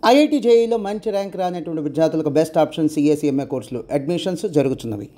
IIT జేఈలో మంచి rank రానటువంటి విద్యార్థులకు బెస్ట్ ఆప్షన్ సిఎస్ఈఎంఏ కోర్సులు అడ్మిషన్స్ జరుగుతున్నవి.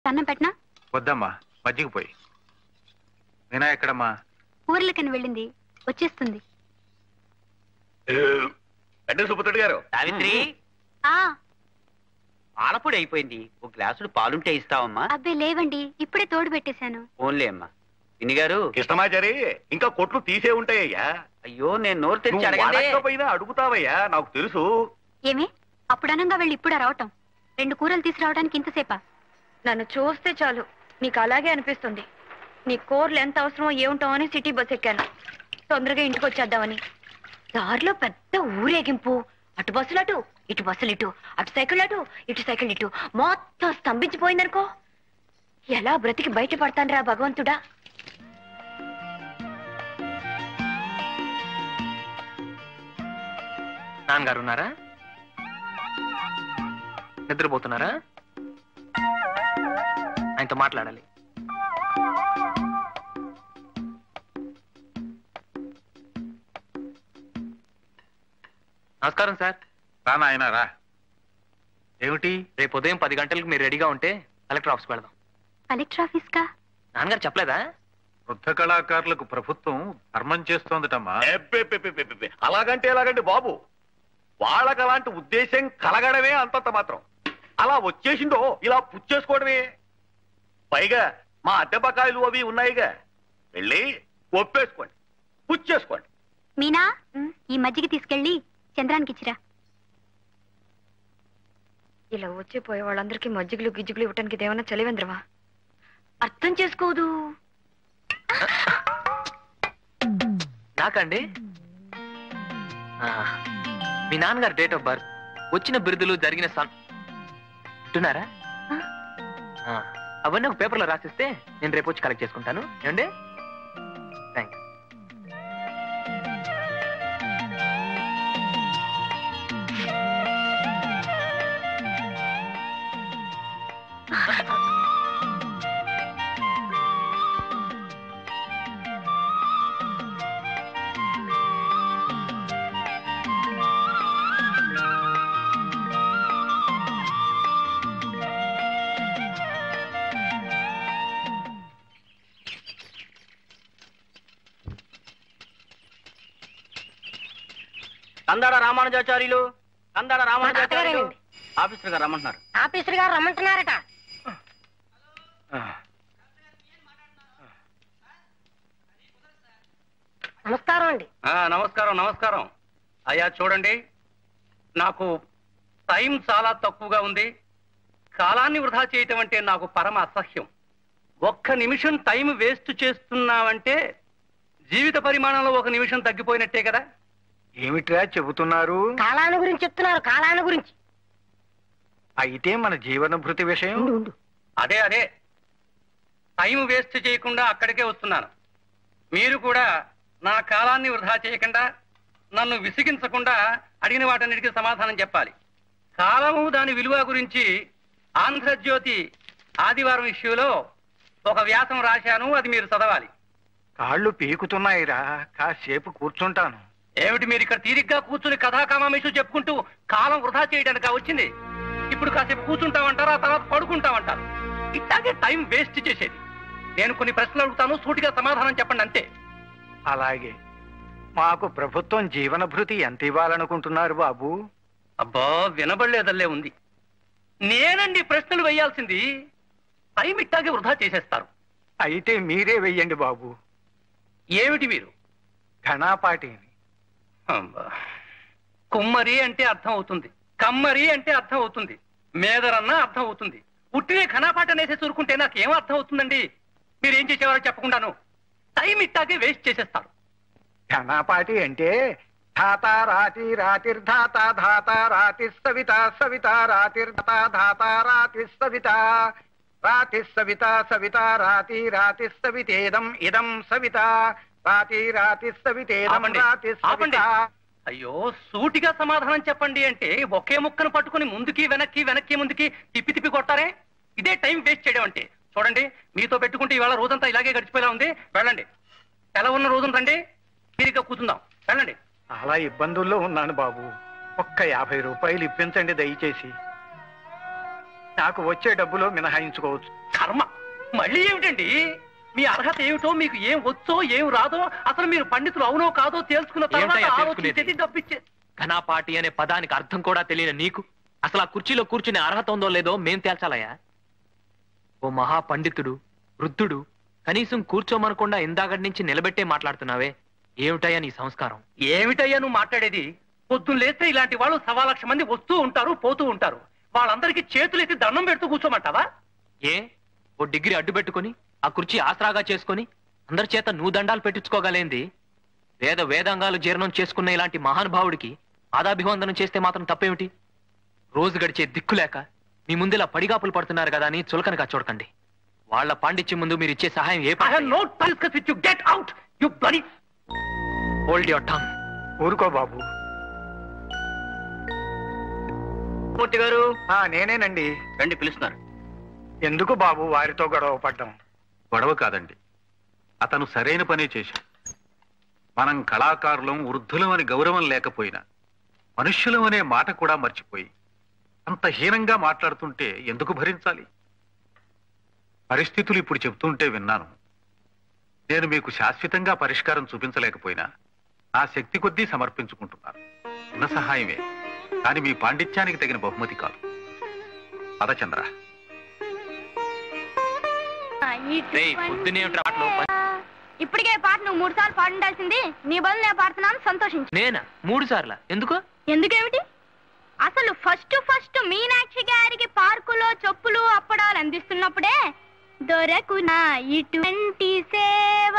అన్నం పెట్టనా? వద్దమ్మా, మజ్జిగ పోయి. నేనా ఎక్కడమ్మా? ఊర్లకని వెళ్ళింది, వచ్చేస్తుంది. అంటే సుబ్బతుడు గారు, సావిత్రి పాలపొడి అయిపోయింది, ఒక గ్లాసుడు పాలుంటే ఇస్తావమ్మా? అబ్బే లేవండి, ఇప్పుడే తోడు పెట్టేశాను. ఓన్లే అమ్మా. పిన్ని గారు, కృష్ణమాచారి ఇంకా కొట్లు తీసే ఉంటాయ్యా. అయ్యో నేను నోరు తెచ్చి అడగకపోయినా అడుగుతావయ్యా, నాకు తెలుసు. ఏమి అప్పుడు అనంగా వెళ్ళి ఇప్పుడా రావటం? 2 కూరలు తీసుకురావడానికి ఇంతసేపా? నన్ను చూస్తే చాలు నీకు అలాగే అనిపిస్తుంది. నీ కూరలు ఎంత అవసరమో ఏముంటామో అని సిటీ బస్ ఎక్కాను, తొందరగా ఇంటికి వచ్చేద్దామని. దారిలో పెద్ద ఊరేగింపు, అటు బస్సులు అటు, ఇటు బస్సులు ఇటు, అటు సైకిల్ అటు, ఇటు సైకిల్ ఇటు, మొత్తం స్తంభించిపోయిందనుకో. ఎలా బ్రతికి బయటపడతాను రా భగవంతుడా. నాన్నగారు ఉన్నారా? నిద్రపోతున్నారా? ఆయనతో మాట్లాడాలి. నమస్కారం సార్. రా నాయనా రా. ఏమిటి? రేపు ఉదయం 10 గంటలకు మీరు రెడీగా ఉంటే కలెక్టర్ ఆఫీస్కి వెళదాం. కలెక్టర్ ఆఫీస్ కా? నాన్నగారు చెప్పలేదా? వృద్ధ కళాకారులకు ప్రభుత్వం ధర్మం చేస్తోందటమ్మా. అలాగంటే ఎలాగంటే బాబు, వాళ్ళకి అలాంటి ఉద్దేశం కలగడమే అంతంత మాత్రం. అలా వచ్చేసిందో ఇలా పుచ్చేసుకోవడమే. పైగా మా అద్దె బకాయిలు అవి ఉన్నాయిగా, వెళ్ళి ఒప్పేసుకోండి, పుచ్చేసుకోండి. మీనా, ఈ మజ్జిగ తీసుకెళ్ళి చంద్రానికి ఇచ్చిరా. ఇలా వచ్చిపోయే వాళ్ళందరికీ మజ్జిగులు గిజ్జిగులు ఇవ్వటానికి ఇదేమన్నా చలివేంద్రమా? అర్థం చేసుకోదు. నాకండి మీ నాన్నగారు డేట్ ఆఫ్ బర్త్, వచ్చిన బిరుదులు, జరిగిన అంటున్నారా? అవన్నీ ఒక పేపర్లో రాసిస్తే నేను రేపు వచ్చి కలెక్ట్ చేసుకుంటాను. ఏమండి? Thank you. Kandada Ramanujacharyulu, Kandada Ramanujacharyulu officer గారు రమ్మంటున్నారు. ఆఫీసర్ గారు రమ్మంటున్నారట. నమస్కారం అండి. నమస్కారం నమస్కారం. అయ్యా చూడండి, నాకు టైం చాలా తక్కువగా ఉంది. కాలాన్ని వృధా చేయటం అంటే నాకు పరమ అసహ్యం. 1 నిమిషం టైం వేస్ట్ చేస్తున్నావంటే జీవిత పరిమాణంలో 1 నిమిషం తగ్గిపోయినట్టే కదా. ఏమిట్రా చెబుతున్నారు? కాలాన్ని గురించి చెప్తున్నారు, కాలాన్ని గురించి. అయితే మన జీవన భృతి విషయం. అదే అదే, టైం వేస్ట్ చేయకుండా అక్కడికే వస్తున్నాను. మీరు కూడా నా కాలాన్ని వృధా చేయకుండా, నన్ను విసిగించకుండా అడిగిన వాటన్నిటికీ సమాధానం చెప్పాలి. కాలము దాని విలువ గురించి ఆంధ్రజ్యోతి ఆదివారం ఇష్యూలో ఒక వ్యాసం రాశాను, అది మీరు చదవాలి. కాళ్ళు పీకుతున్నాయిరా, కాసేపు కూర్చుంటాను. ఏమిటి మీరు ఇక్కడ తీరిగ్గా కూర్చుని కథాకామేషు చెప్పుకుంటూ కాలం వృధా చేయడానికి వచ్చింది? ఇప్పుడు కాసేపు కూర్చుంటామంటారా, తర్వాత పడుకుంటామంటారు. ఇట్లాగే టైం వేస్ట్ చేసేది. నేను కొన్ని ప్రశ్నలు అడుగుతాను, సూటిగా సమాధానం చెప్పండి అంతే. అలాగే. మాకు ప్రభుత్వం జీవన భృతి ఎంత ఇవ్వాలనుకుంటున్నారు బాబు? అబ్బా, వినబడలేదల్లే ఉంది. నేనండి ప్రశ్నలు వేయాల్సింది. టైం ఇట్టాగే వృధా చేసేస్తారు. అయితే మీరే వెయ్యండి బాబు. ఏమిటి మీరు? ఘనాపాటిని. అబ్బా. కుమ్మరి అంటే అర్థం అవుతుంది, కమ్మరి అంటే అర్థం అవుతుంది, మేదరన్నా అర్థం అవుతుంది. పుట్టినే ఘనాపాట అనేసి చూరుకుంటే నాకేం అర్థం అవుతుందండి? మీరేం చేసేవారో చెప్పకుండాను టైం ఇట్టాగే వేస్ట్ చేసేస్తారు. ఘనాపాటి అంటే ధాత రాతి రాతిర్ధాత ధాత రాతి సవిత సవిత రాతిర్ధాత ధాత రాతి సవిత రాతి సవిత సవిత రాతి రాతి సవితేదం ఇదం సవిత రాతి రాతి సవితేదం రాతి సవిత. అయ్యో, సూటిగా సమాధానం చెప్పండి అంటే ఒకే ముక్కను పట్టుకుని ముందుకి వెనక్కి వెనక్కి ముందుకి తిప్పి తిప్పి కొట్టారే. ఇదే టైం వేస్ట్ చేయడం అంటే. చూడండి, మీతో పెట్టుకుంటే ఇవాళ రోజంతా ఇలాగే గడిచిపోయేలా ఉంది. వెళ్ళండి, ఎలా ఉన్న రోజున రండి, తీరిగ్గా కూర్చుందాం. వెళ్ళండి. చాలా ఇబ్బందుల్లో ఉన్నాను బాబు. ఒక్క 50 రూపాయలు ఇప్పించండి దయచేసి. నాకు వచ్చే డబ్బులో మినహాయించుకోవచ్చు. కర్మ, మళ్ళీ ఏమిటండి? మీ అర్హత ఏమిటో, మీకు ఏం వచ్చో ఏం రాదో, అసలు మీరు పండితులు అవునో కాదో తెలుసుకున్న తర్వాత ఆలోచించేది డబ్బిచ్చే. ఘనాపాటి అనే పదానికి అర్థం కూడా తెలియని నీకు అసలు ఆ కుర్చీలో కూర్చునే అర్హత ఉందో లేదో మేం తేల్చాలయ్యా. ఓ మహా పండితుడు, వృద్ధుడు, కనీసం కూర్చోమనకుండా ఇందాకటి నుంచి నిలబెట్టే మాట్లాడుతున్నావే, ఏమిటయ్యా నీ సంస్కారం? ఏమిటయ్యా నువ్వు మాట్లాడేది? పొద్దున్న లేస్తే ఇలాంటి వాళ్ళు 1,00,000 మంది వస్తూ ఉంటారు, పోతూ ఉంటారు. వాళ్ళందరికీ చేతులెత్తి దండం పెడుతూ కూర్చోమంటావా? ఏ ఓ డిగ్రీ అడ్డు పెట్టుకుని ఆ కుర్చీ ఆసరాగా చేసుకుని అందరి చేత నువ్వు దండాలు పెట్టించుకోగలేంది? వేదాంగాలు జీర్ణం చేసుకున్న ఇలాంటి మహానుభావుడికి పాదాభివందనం చేస్తే మాత్రం తప్పేమిటి? రోజు గడిచే దిక్కులేక మీ ముందు ఇలా పడిగాపులు పడుతున్నారు కదా అని చులకనగా చూడకండి. వాళ్ళ పాండిత్యం ముందు మీరు ఇచ్చే సహాయం ఏ హోల్డ్ యువర్ టంగ్. ఊరుకో బాబు. మూర్తి గారు, నేనేనండి. రండి, పిలుస్తున్నారు. ఎందుకు బాబు వారితో గొడవ పడ్డం? గొడవ కాదండి, అతను సరైన పనే చేశాడు. మనం కళాకారులం, వృద్ధులం అని గౌరవం లేకపోయినా మనుష్యులం అనే మాట కూడా మర్చిపోయి అంత హీనంగా మాట్లాడుతుంటే ఎందుకు భరించాలి? పరిస్థితులు ఇప్పుడు చెబుతుంటే విన్నాను. నేను మీకు శాశ్వతంగా పరిష్కారం చూపించలేకపోయినా నా శక్తి కొద్దీ సమర్పించుకుంటున్నాను. ఉన్న సహాయమే, కానీ మీ పాండిత్యానికి తగిన బహుమతి కాదు. పదచంద్ర. ఇప్పటికే పాట నువ్వు 3 సార్లు పాడుండాల్సింది. నీ బదులు నేను పాడుతున్నాను, సంతోషించు. నేనా 3 సార్లా? ఎందుకు? ఎందుకేమిటి? అసలు ఫస్ట్ మీనాక్షి గారికి పార్కులో చెప్పులు అప్పడాలు అందిస్తున్నప్పుడే దొరకునా ఇటువంటి సేవ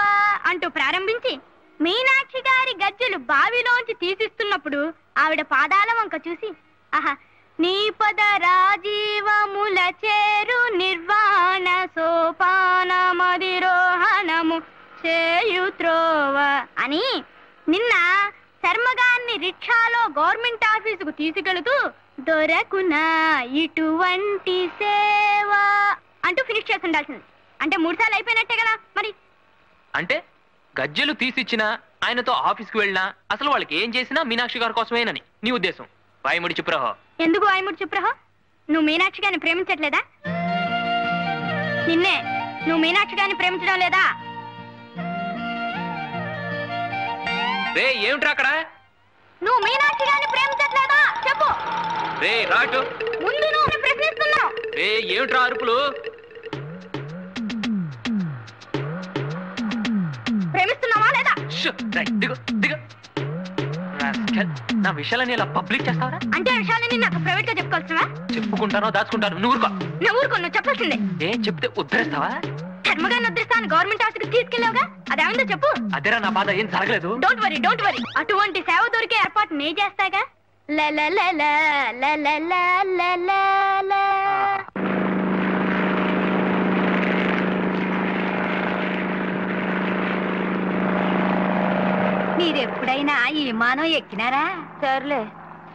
అంటూ ప్రారంభించి మీనాక్షి గారి గజ్జలు బావిలోంచి తీసిస్తున్నప్పుడు ఆవిడ పాదాల వంక చూసి, ఆహా, నీ పద రాజీవముల చేరు నిర్వాణ సోపాన మదిరోహణము చేయుత్రోవ అని నిన్న శర్మగారిని రిక్షాలో గవర్నమెంట్ ఆఫీసుకు తీసుకెళుతూ దొరకునా ఇటువంటి సేవ అంటూ ఫినిష్ చేసి ఉండాల్సింది. అంటే 3 సార్లు అయిపోయినట్టే కదా మరి. అంటే గజ్జెలు తీసిచ్చినా, ఆయనతో ఆఫీస్కి వెళ్ళినా అసలు వాళ్ళకి ఏం చేసినా మీనాక్షి గారి కోసమేనని నీ ఉద్దేశం? వాయుముడి చిప్రహో. ఎందుకు వాయుముడి చిప్రహో? నువ్వు మీనాక్షి గారిని ప్రేమించట్లేదా? నిన్నే, నువ్వు మీనాక్షి గారిని ప్రేమించడం లేదా? రే, ఏమిట్రా అక్కడ? నువ్వు మీనాక్షి గారిని ప్రేమించట్లేదా చెప్పు. రే రాటు, ముందు నువ్వు ప్రశ్నిస్తున్నావు. రే, ఏమిట్రా అరుపులు? ప్రేమిస్తున్నావా లేదా? దిగు దిగు. నా విషయాలని ఇలా పబ్లిక్ చేస్తావరా? అంటే విషయాలని నాకు ప్రైవేట్ గా చెప్పుకోవచ్చువా? చెప్పుకుంటానో దాచుకుంటాను, నువ్వు ఊరుకో. నువ్వు ఊరుకో, నువ్వు చెప్పాల్సిందే. ఏం చెప్తే ఉద్ధరిస్తావా? ధర్మగారిని ఉద్ధరిస్తాను గవర్నమెంట్ ఆఫీస్కి తీసుకెళ్ళావుగా, అదేమిందో చెప్పు. అదేరా నా బాధ, ఏం జరగలేదు. Don't worry. అటువంటి సేవ దొరికే ఏర్పాటు నే చేస్తాగా. మీరెప్పుడైనా ఈ విమానం ఎక్కినారా? సర్లే,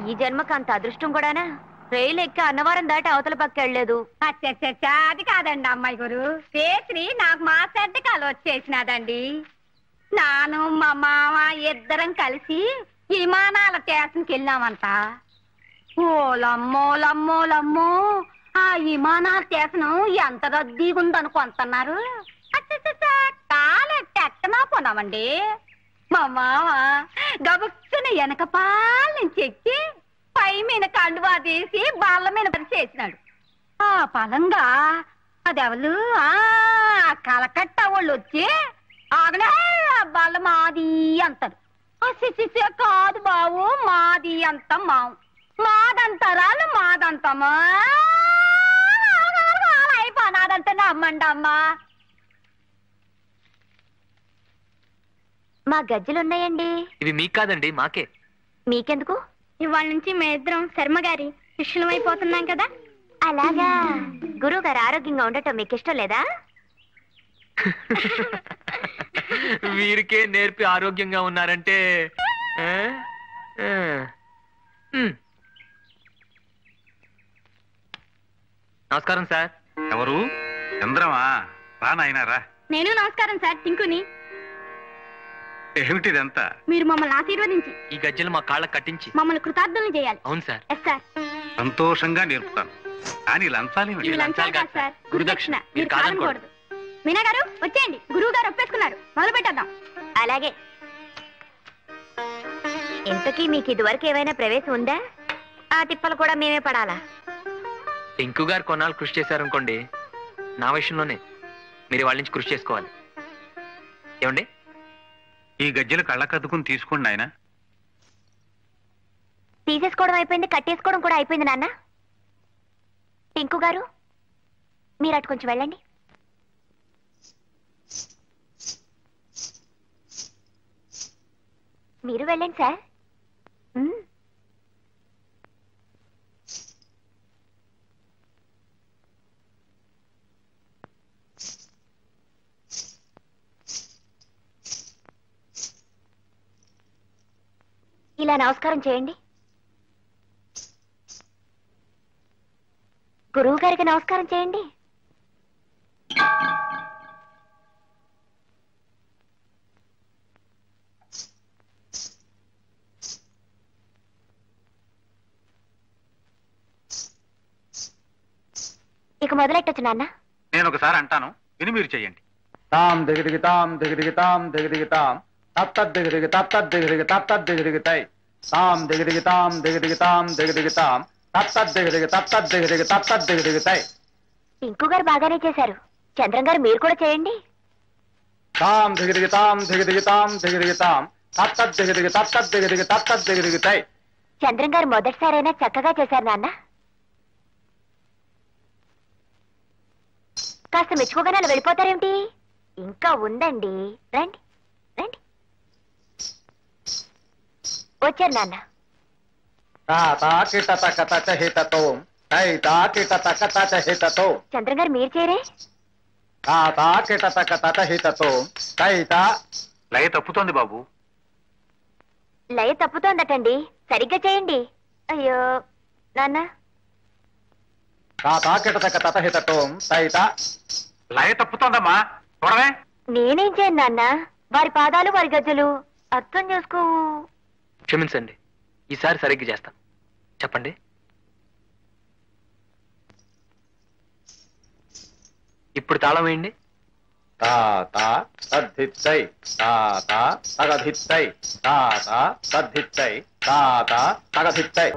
ఈ జన్మకు అంత అదృష్టం కూడానా? రైలు ఎక్కి అన్నవరం దాటి అవతల పక్క వెళ్ళలేదు. అది కాదండి అమ్మాయి గారు, పేత్రి నాకు మాట్లాడి కాలు వచ్చేసినాదండి. నాను మా మామ ఇద్దరం కలిసి విమానాల స్టేషన్కి వెళ్ళామంట. ఓలమ్మోలమ్మోలమ్మో, ఆ విమానాల స్టేషన్ ఎంత రద్దీగా ఉందనుకుంటున్నారు. కాలెట్టెక్కనా పోనామండి. మా మామ గబుక్కున వెనకపాల నుంచి ఎక్కి పై మీద కండువా తీసి బాళ్ళ మీద చేసినాడు. ఆ పలంగా అదెవలు కలకట్ట వాళ్ళు వచ్చి ఆగలే బాళ్ళ మాది అంటారు. కాదు బావు, మాది అంత మావు, మాదంతరాలు మాదంతమా అయిపోనాదంత నమ్మండమ్మా. మా గజ్జలున్నాయండి. ఇవి మీకు కాదండి, మాకే. మీకెందుకు? ఇవాళ నుంచి మేమిద్దరం శర్మ గారి శిష్యులం అయిపోతున్నాం కదా. అలాగా. గురువు గారు ఆరోగ్యంగా ఉండటం మీకు ఇష్టం లేదా? వీరికే నేర్పి ఆరోగ్యంగా ఉన్నారంటే నమస్కారం సార్. ఎవరు? చంద్రమా? రా నాయనారా. నేను నమస్కారం సార్, టింకుని. ఏమిటిదంతా? మీరు మమ్మల్ని ఆశీర్వదించి ఈ గజ్జలు మా కాళ్ళకు కట్టించి మమ్మల్ని కృతార్థులను చేయాలి. అవును సార్. Yes sir. సంతోషంగా నేర్పుతాను, కానీ లంచాలేమిటి? ఇవి లంచాలు కాదు సార్, గురుదక్షిణ. మీరు కాదనకూడదు. మీనా గారు వచ్చేయండి, గురువు గారు ఒప్పేసుకున్నారు, మొదలు పెట్టేద్దాం. అలాగే. ఇంతకీ మీకు ఇదివరకు ఏమైనా ప్రవేశం ఉందా? ఆ తిప్పలు కూడా మేమే పడాలా? టింకు గారు కొన్నాళ్ళు కృషి చేశారనుకోండి, నా విషయంలోనే మీరు వాళ్ళ నుంచి కృషి చేసుకోవాలి. ఏమండి? ఈ గజ్జలు కళ్ళకద్దుకుని తీసుకోండి ఆయన. తీసేసుకోవడం అయిపోయింది, కట్టేసుకోవడం కూడా అయిపోయింది నాన్న. టింకు గారు మీరు అటు కొంచెం వెళ్ళండి. మీరు వెళ్ళండి సార్. ఇలా నమస్కారం చేయండి. గురువు గారికి నమస్కారం చేయండి. ఇక మొదలెట్టొచ్చు నాన్న. నేను ఒకసారి అంటాను, విని మీరు చెయ్యండి. తాం దిగిదిగితాం దిగిదిగితాం దిగిదిగితాం తత్తద్దిగిదిగి తత్తద్దిగిదిగి తత్తద్దిగిదిగితై తాం దిగిదిగితాం దిగిదిగితాం దిగిదిగితాం తత్తద్దిగిదిగి తత్తద్దిగిదిగి తత్తద్దిగిదిగితై. టింకు గారు బాగానే చేశారు. చంద్రం గారు మీరు కూడా చేయండి. తాం దిగిదిగితాం దిగిదిగితాం దిగిదిగితాం తత్తద్దిగిదిగి తత్తద్దిగిదిగి తత్తద్దిగిదిగితై. చంద్రం గారు మొదటిసారైనా చక్కగా చేశారు నాన్న. కాస్త మెచ్చుకోగానే అలా వెళ్ళిపోతారేమిటి? ఇంకా ఉందండి, రండి రండి. వచ్చారు నాన్న. చంద్రం గారు మీరు చేరే. లయ తప్పుతోంది బాబు. లయ తప్పుతోందటండి, సరిగ్గా చేయండి. అయ్యో నాన్న. లయ తప్పుతోందమ్మా, చూడవే. నేనేం చేయను నాన్న, వారి పాదాలు వారి గజ్జలు అర్థం చేసుకో. క్షమించండి, ఈసారి సరిగ్గా చేస్తాం. చెప్పండి. ఇప్పుడు తాళం వేయండి. తద్ధిత్తై తాత తగధిత్తై తాత తద్ధిత్తై తాత తగధిత్తై.